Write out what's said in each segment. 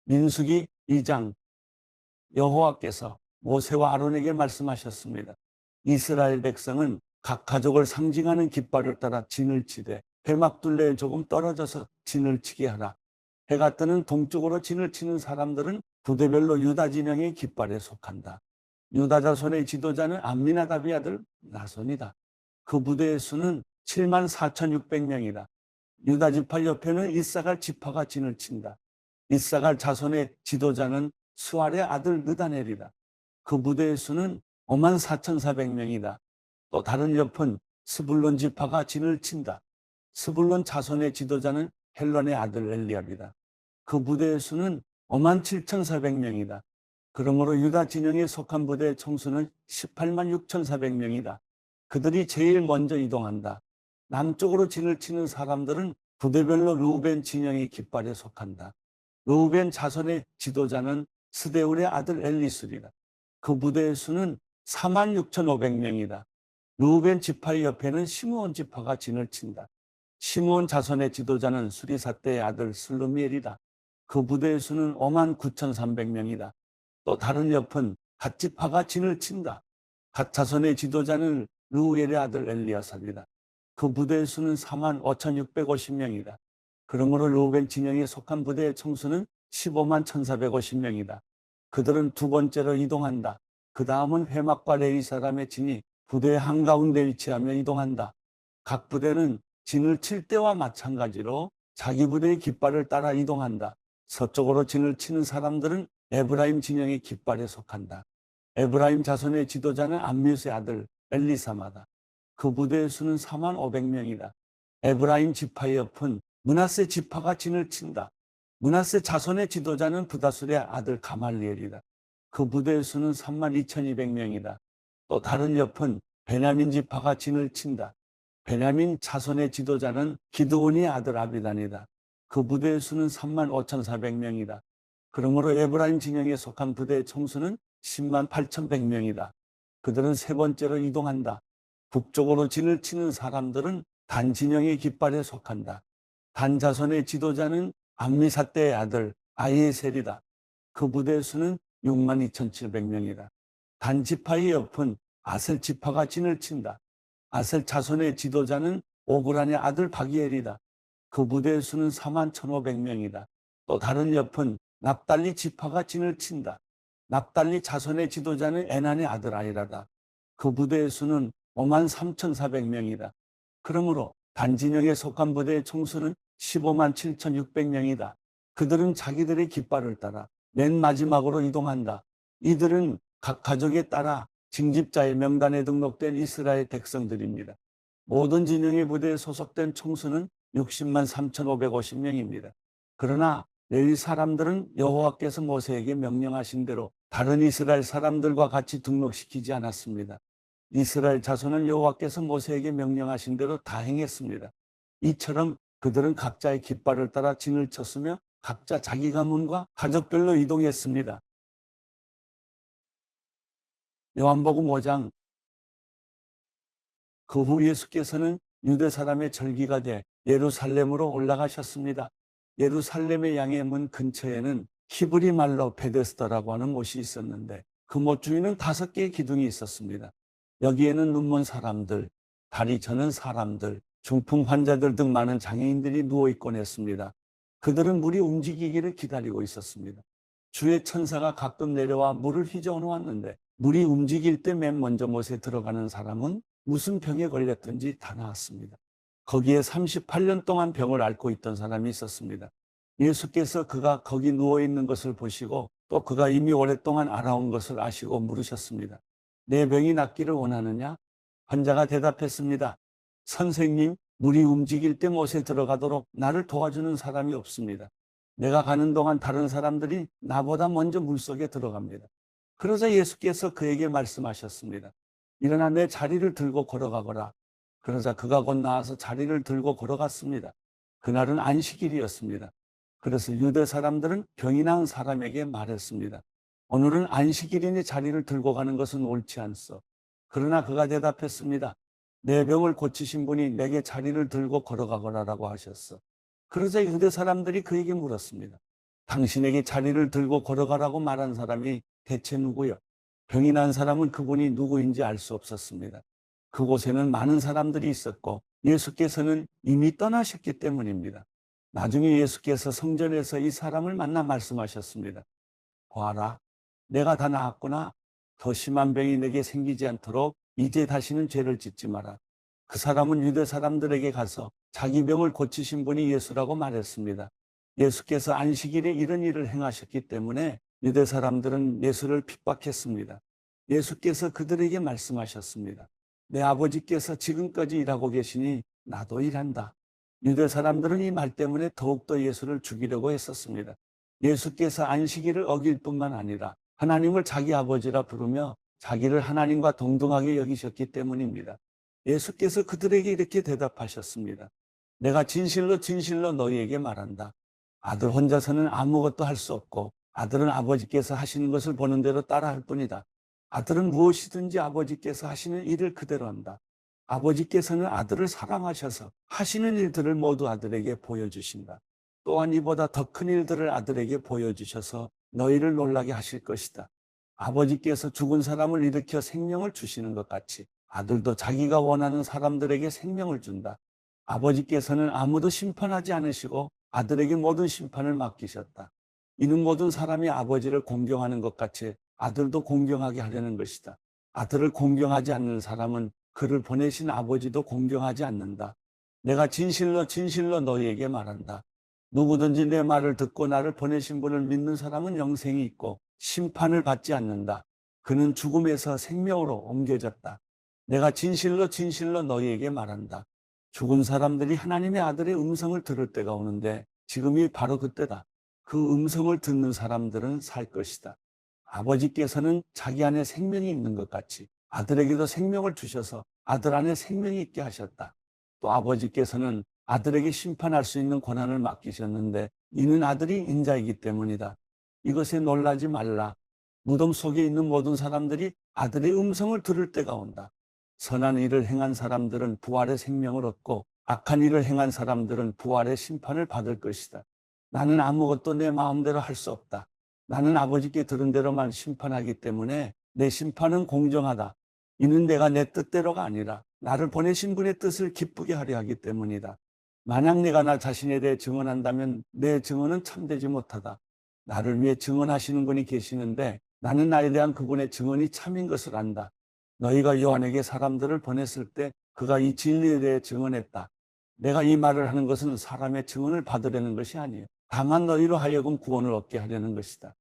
민수기 2장 여호와께서 모세와 아론에게 말씀하셨습니다. 이스라엘 백성은 각 가족을 상징하는 깃발을 따라 진을 치되 회막둘레에 조금 떨어져서 진을 치게 하라. 해가 뜨는 동쪽으로 진을 치는 사람들은 부대별로 유다 진영의 깃발에 속한다. 유다 자손의 지도자는 암미나답의 아들 나손이다. 그 부대의 수는 74,600명이다. 유다 지파 옆에는 이사갈 지파가 진을 친다. 이사갈 자손의 지도자는 수알의 아들 느다넬이다. 그 부대의 수는 54,400명이다. 또 다른 옆은 스불론 지파가 진을 친다. 스불론 자손의 지도자는 헬론의 아들 엘리압이다. 그 부대의 수는 57,400명이다. 그러므로 유다 진영에 속한 부대의 총수는 186,400명이다. 그들이 제일 먼저 이동한다. 남쪽으로 진을 치는 사람들은 부대별로 르우벤 진영의 깃발에 속한다. 르우벤 자손의 지도자는 스데울의 아들 엘리술이다. 그 부대의 수는 46,500명이다. 르우벤 지파의 옆에는 시므온 지파가 진을 친다. 시므온 자손의 지도자는 수리사떼의 아들 슬루미엘이다. 그 부대의 수는 59,300명이다. 또 다른 옆은 갓 지파가 진을 친다. 갓 자손의 지도자는 르우엘의 아들 엘리아삽이다. 그 부대의 수는 45,650명이다. 그러므로 르우벤 진영에 속한 부대의 총수는 151,450명이다. 그들은 두 번째로 이동한다. 그 다음은 회막과 레위 사람의 진이 부대의 한가운데 위치하며 이동한다. 각 부대는 진을 칠 때와 마찬가지로 자기 부대의 깃발을 따라 이동한다. 서쪽으로 진을 치는 사람들은 에브라임 진영의 깃발에 속한다. 에브라임 자손의 지도자는 암미스의 아들 엘리사마다. 그 부대의 수는 45,000명이다. 에브라임 지파의 옆은 므낫세 지파가 진을 친다. 므낫세 자손의 지도자는 부다술의 아들 가말리엘이다. 그 부대의 수는 32,200명이다. 또 다른 옆은 베냐민 지파가 진을 친다. 베냐민 자손의 지도자는 기드온의 아들 아비단이다. 그 부대의 수는 35,400명이다. 그러므로 에브라임 진영에 속한 부대의 총수는 108,100명이다. 그들은 세 번째로 이동한다. 북쪽으로 진을 치는 사람들은 단 진영의 깃발에 속한다. 단 자손의 지도자는 암미사떼의 아들 아이에셀이다. 그 부대의 수는 62,700명이다. 단 지파의 옆은 아셀 지파가 진을 친다. 아셀 자손의 지도자는 오그란의 아들 바기엘이다. 그 부대의 수는 41,500명이다. 또 다른 옆은 납달리 지파가 진을 친다. 납달리 자손의 지도자는 에난의 아들 아이라다. 그 부대의 수는 53,400명이다. 그러므로 단진영에 속한 부대의 총수는 157,600명이다. 그들은 자기들의 깃발을 따라 맨 마지막으로 이동한다. 이들은 각 가족에 따라 징집자의 명단에 등록된 이스라엘 백성들입니다. 모든 진영의 부대에 소속된 총수는 60만 3,550명입니다. 그러나 레위 사람들은 여호와께서 모세에게 명령하신 대로 다른 이스라엘 사람들과 같이 등록시키지 않았습니다. 이스라엘 자손은 여호와께서 모세에게 명령하신 대로 다 행했습니다. 이처럼 그들은 각자의 깃발을 따라 진을 쳤으며 각자 자기 가문과 가족별로 이동했습니다. 요한복음 5장. 그 후 예수께서는 유대 사람의 절기가 돼 예루살렘으로 올라가셨습니다. 예루살렘의 양의 문 근처에는 히브리 말로 베데스다라고 하는 못이 있었는데 그 못 주위는 5개의 기둥이 있었습니다. 여기에는 눈먼 사람들, 다리 저는 사람들, 중풍 환자들 등 많은 장애인들이 누워있곤 했습니다. 그들은 물이 움직이기를 기다리고 있었습니다. 주의 천사가 가끔 내려와 물을 휘저어 놓았는데 물이 움직일 때 맨 먼저 못에 들어가는 사람은 무슨 병에 걸렸든지 다 나았습니다. 거기에 38년 동안 병을 앓고 있던 사람이 있었습니다. 예수께서 그가 거기 누워있는 것을 보시고 또 그가 이미 오랫동안 알아온 것을 아시고 물으셨습니다. 내 병이 낫기를 원하느냐? 환자가 대답했습니다. 선생님, 물이 움직일 때 못에 들어가도록 나를 도와주는 사람이 없습니다. 내가 가는 동안 다른 사람들이 나보다 먼저 물속에 들어갑니다. 그러자 예수께서 그에게 말씀하셨습니다. 일어나 내 자리를 들고 걸어가거라. 그러자 그가 곧 나와서 자리를 들고 걸어갔습니다. 그날은 안식일이었습니다. 그래서 유대 사람들은 병이 나은 사람에게 말했습니다. 오늘은 안식일이니 자리를 들고 가는 것은 옳지 않소. 그러나 그가 대답했습니다. 내 병을 고치신 분이 내게 자리를 들고 걸어가거라라고 하셨어. 그러자 유대 사람들이 그에게 물었습니다. 당신에게 자리를 들고 걸어가라고 말한 사람이 대체 누구요? 병이 난 사람은 그분이 누구인지 알 수 없었습니다. 그곳에는 많은 사람들이 있었고 예수께서는 이미 떠나셨기 때문입니다. 나중에 예수께서 성전에서 이 사람을 만나 말씀하셨습니다. 보아라, 내가 다 나았구나. 더 심한 병이 내게 생기지 않도록 이제 다시는 죄를 짓지 마라. 그 사람은 유대 사람들에게 가서 자기 병을 고치신 분이 예수라고 말했습니다. 예수께서 안식일에 이런 일을 행하셨기 때문에 유대 사람들은 예수를 핍박했습니다. 예수께서 그들에게 말씀하셨습니다. 내 아버지께서 지금까지 일하고 계시니 나도 일한다. 유대 사람들은 이 말 때문에 더욱더 예수를 죽이려고 했었습니다. 예수께서 안식일을 어길 뿐만 아니라 하나님을 자기 아버지라 부르며 자기를 하나님과 동등하게 여기셨기 때문입니다. 예수께서 그들에게 이렇게 대답하셨습니다. 내가 진실로 진실로 너희에게 말한다. 아들 혼자서는 아무것도 할 수 없고 아들은 아버지께서 하시는 것을 보는 대로 따라할 뿐이다. 아들은 무엇이든지 아버지께서 하시는 일을 그대로 한다. 아버지께서는 아들을 사랑하셔서 하시는 일들을 모두 아들에게 보여주신다. 또한 이보다 더 큰 일들을 아들에게 보여주셔서 너희를 놀라게 하실 것이다. 아버지께서 죽은 사람을 일으켜 생명을 주시는 것 같이 아들도 자기가 원하는 사람들에게 생명을 준다. 아버지께서는 아무도 심판하지 않으시고 아들에게 모든 심판을 맡기셨다. 이는 모든 사람이 아버지를 공경하는 것 같이 아들도 공경하게 하려는 것이다. 아들을 공경하지 않는 사람은 그를 보내신 아버지도 공경하지 않는다. 내가 진실로 진실로 너희에게 말한다. 누구든지 내 말을 듣고 나를 보내신 분을 믿는 사람은 영생이 있고 심판을 받지 않는다. 그는 죽음에서 생명으로 옮겨졌다. 내가 진실로 진실로 너희에게 말한다. 죽은 사람들이 하나님의 아들의 음성을 들을 때가 오는데 지금이 바로 그때다. 그 음성을 듣는 사람들은 살 것이다. 아버지께서는 자기 안에 생명이 있는 것 같이 아들에게도 생명을 주셔서 아들 안에 생명이 있게 하셨다. 또 아버지께서는 아들에게 심판할 수 있는 권한을 맡기셨는데 이는 아들이 인자이기 때문이다. 이것에 놀라지 말라. 무덤 속에 있는 모든 사람들이 아들의 음성을 들을 때가 온다. 선한 일을 행한 사람들은 부활의 생명을 얻고 악한 일을 행한 사람들은 부활의 심판을 받을 것이다. 나는 아무것도 내 마음대로 할 수 없다. 나는 아버지께 들은 대로만 심판하기 때문에 내 심판은 공정하다. 이는 내가 내 뜻대로가 아니라 나를 보내신 분의 뜻을 기쁘게 하려 하기 때문이다. 만약 내가 나 자신에 대해 증언한다면 내 증언은 참되지 못하다. 나를 위해 증언하시는 분이 계시는데 나는 나에 대한 그분의 증언이 참인 것을 안다. 너희가 요한에게 사람들을 보냈을 때 그가 이 진리에 대해 증언했다. 내가 이 말을 하는 것은 사람의 증언을 받으려는 것이 아니에요. 다만 너희로 하여금 구원을 얻게 하려는 것이다.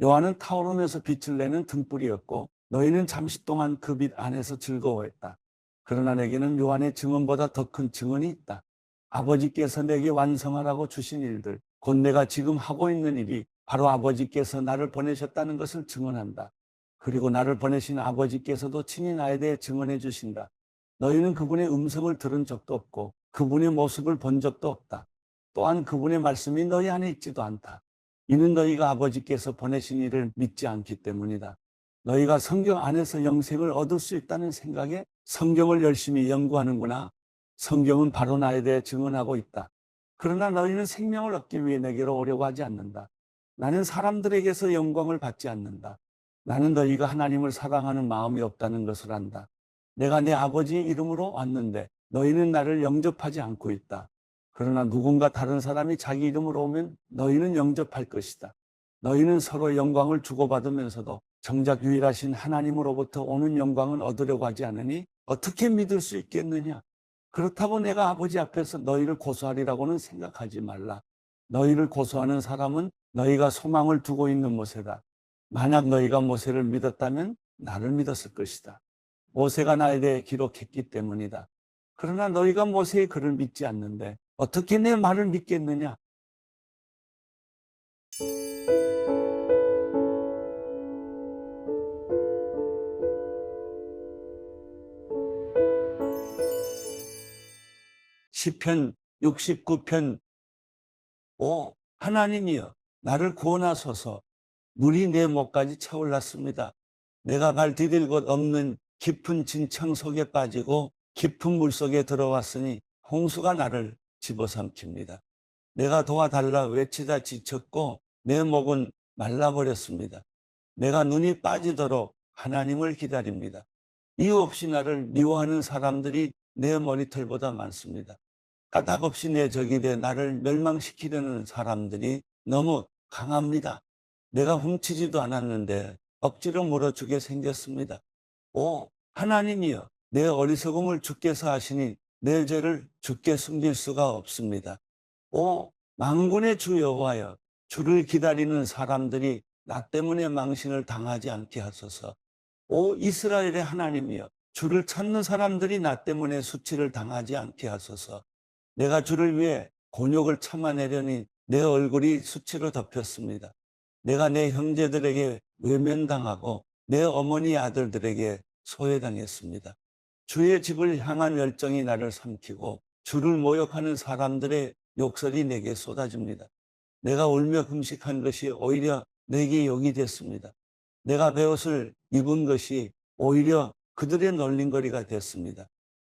요한은 타오르면서 빛을 내는 등불이었고 너희는 잠시 동안 그 빛 안에서 즐거워했다. 그러나 내게는 요한의 증언보다 더 큰 증언이 있다. 아버지께서 내게 완성하라고 주신 일들, 곧 내가 지금 하고 있는 일이 바로 아버지께서 나를 보내셨다는 것을 증언한다. 그리고 나를 보내신 아버지께서도 친히 나에 대해 증언해 주신다. 너희는 그분의 음성을 들은 적도 없고 그분의 모습을 본 적도 없다. 또한 그분의 말씀이 너희 안에 있지도 않다. 이는 너희가 아버지께서 보내신 이를 믿지 않기 때문이다. 너희가 성경 안에서 영생을 얻을 수 있다는 생각에 성경을 열심히 연구하는구나. 성경은 바로 나에 대해 증언하고 있다. 그러나 너희는 생명을 얻기 위해 내게로 오려고 하지 않는다. 나는 사람들에게서 영광을 받지 않는다. 나는 너희가 하나님을 사랑하는 마음이 없다는 것을 안다. 내가 내 아버지의 이름으로 왔는데 너희는 나를 영접하지 않고 있다. 그러나 누군가 다른 사람이 자기 이름으로 오면 너희는 영접할 것이다. 너희는 서로 영광을 주고받으면서도 정작 유일하신 하나님으로부터 오는 영광은 얻으려고 하지 않으니 어떻게 믿을 수 있겠느냐? 그렇다고 내가 아버지 앞에서 너희를 고소하리라고는 생각하지 말라. 너희를 고소하는 사람은 너희가 소망을 두고 있는 모세다. 만약 너희가 모세를 믿었다면 나를 믿었을 것이다. 모세가 나에 대해 기록했기 때문이다. 그러나 너희가 모세의 글을 믿지 않는데 어떻게 내 말을 믿겠느냐? 시편 69편 5. 하나님이여 나를 구원하소서. 물이 내 목까지 차올랐습니다. 내가 발 디딜 곳 없는 깊은 진창 속에 빠지고 깊은 물 속에 들어왔으니 홍수가 나를 집어삼킵니다. 내가 도와달라 외치다 지쳤고 내 목은 말라버렸습니다. 내가 눈이 빠지도록 하나님을 기다립니다. 이유 없이 나를 미워하는 사람들이 내 머리털보다 많습니다. 까닭없이 내 적이 돼 나를 멸망시키려는 사람들이 너무 강합니다. 내가 훔치지도 않았는데 억지로 물어주게 생겼습니다. 오, 하나님이여, 내 어리석음을 주께서 아시니 내 죄를 주께 숨길 수가 없습니다. 오, 만군의 주 여호와여, 주를 기다리는 사람들이 나 때문에 망신을 당하지 않게 하소서. 오, 이스라엘의 하나님이여, 주를 찾는 사람들이 나 때문에 수치를 당하지 않게 하소서. 내가 주를 위해 곤욕을 참아내려니 내 얼굴이 수치로 덮였습니다. 내가 내 형제들에게 외면당하고 내 어머니 아들들에게 소외당했습니다. 주의 집을 향한 열정이 나를 삼키고 주를 모욕하는 사람들의 욕설이 내게 쏟아집니다. 내가 울며 금식한 것이 오히려 내게 욕이 됐습니다. 내가 베옷을 입은 것이 오히려 그들의 놀림거리가 됐습니다.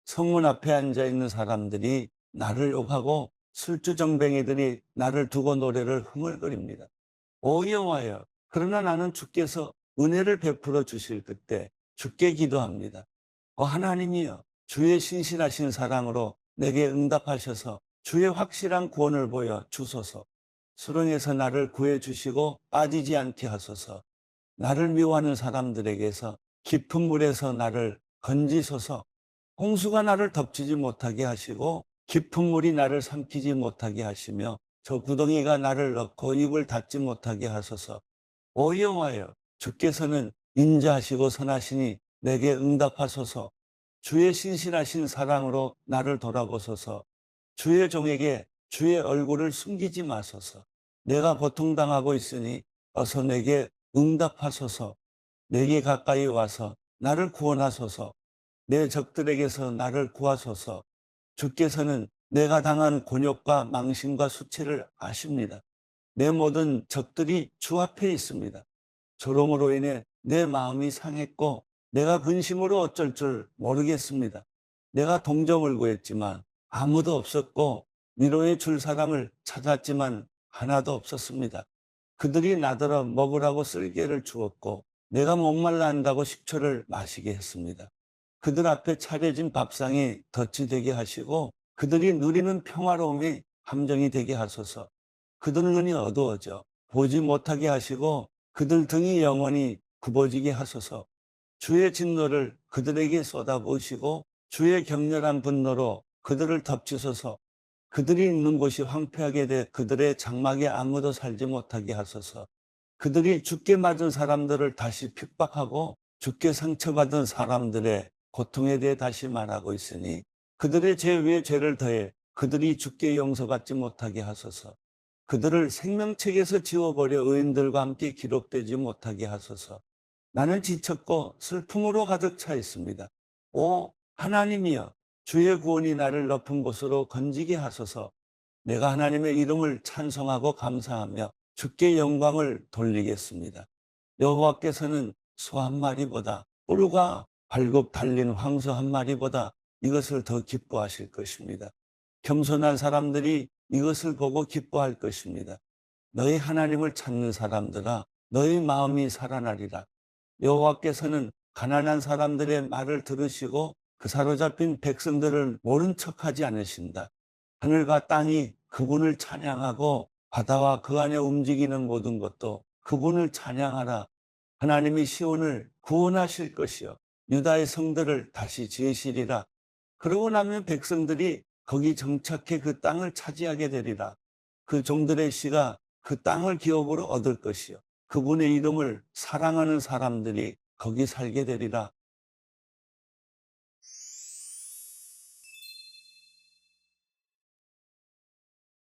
성문 앞에 앉아 있는 사람들이 나를 욕하고 술주정뱅이들이 나를 두고 노래를 흥얼거립니다. 오 여호와여, 그러나 나는 주께서 은혜를 베풀어 주실 그때 주께 기도합니다. 하나님이여, 주의 신실하신 사랑으로 내게 응답하셔서 주의 확실한 구원을 보여 주소서. 수렁에서 나를 구해 주시고 빠지지 않게 하소서. 나를 미워하는 사람들에게서 깊은 물에서 나를 건지소서. 홍수가 나를 덮치지 못하게 하시고 깊은 물이 나를 삼키지 못하게 하시며 저 구덩이가 나를 넣고 입을 닫지 못하게 하소서. 오 여호와여, 주께서는 인자하시고 선하시니 내게 응답하소서. 주의 신실하신 사랑으로 나를 돌아보소서. 주의 종에게 주의 얼굴을 숨기지 마소서. 내가 고통당하고 있으니 어서 내게 응답하소서. 내게 가까이 와서 나를 구원하소서. 내 적들에게서 나를 구하소서. 주께서는 내가 당한 곤욕과 망신과 수치를 아십니다. 내 모든 적들이 주 앞에 있습니다. 조롱으로 인해 내 마음이 상했고 내가 근심으로 어쩔 줄 모르겠습니다. 내가 동정을 구했지만 아무도 없었고 위로해 줄 사람을 찾았지만 하나도 없었습니다. 그들이 나더러 먹으라고 쓸개를 주었고 내가 목말라 한다고 식초를 마시게 했습니다. 그들 앞에 차려진 밥상이 덫이 되게 하시고 그들이 누리는 평화로움이 함정이 되게 하소서. 그들 눈이 어두워져 보지 못하게 하시고 그들 등이 영원히 굽어지게 하소서. 주의 진노를 그들에게 쏟아부으시고 주의 격렬한 분노로 그들을 덮치소서. 그들이 있는 곳이 황폐하게 돼 그들의 장막에 아무도 살지 못하게 하소서. 그들이 주께 맞은 사람들을 다시 핍박하고 주께 상처받은 사람들의 고통에 대해 다시 말하고 있으니 그들의 죄 위에 죄를 더해 그들이 주께 용서받지 못하게 하소서. 그들을 생명책에서 지워버려 의인들과 함께 기록되지 못하게 하소서. 나는 지쳤고 슬픔으로 가득 차 있습니다. 오 하나님이여, 주의 구원이 나를 높은 곳으로 건지게 하소서. 내가 하나님의 이름을 찬송하고 감사하며 주께 영광을 돌리겠습니다. 여호와께서는 소 한 마리보다 뿔과 발굽 달린 황소 한 마리보다 이것을 더 기뻐하실 것입니다. 겸손한 사람들이 이것을 보고 기뻐할 것입니다. 너희 하나님을 찾는 사람들아, 너희 마음이 살아나리라. 여호와께서는 가난한 사람들의 말을 들으시고 그 사로잡힌 백성들을 모른 척하지 않으신다. 하늘과 땅이 그분을 찬양하고 바다와 그 안에 움직이는 모든 것도 그분을 찬양하라. 하나님이 시온을 구원하실 것이요 유다의 성들을 다시 지으시리라. 그러고 나면 백성들이 거기 정착해 그 땅을 차지하게 되리라. 그 종들의 씨가 그 땅을 기업으로 얻을 것이요 그분의 이름을 사랑하는 사람들이 거기 살게 되리라.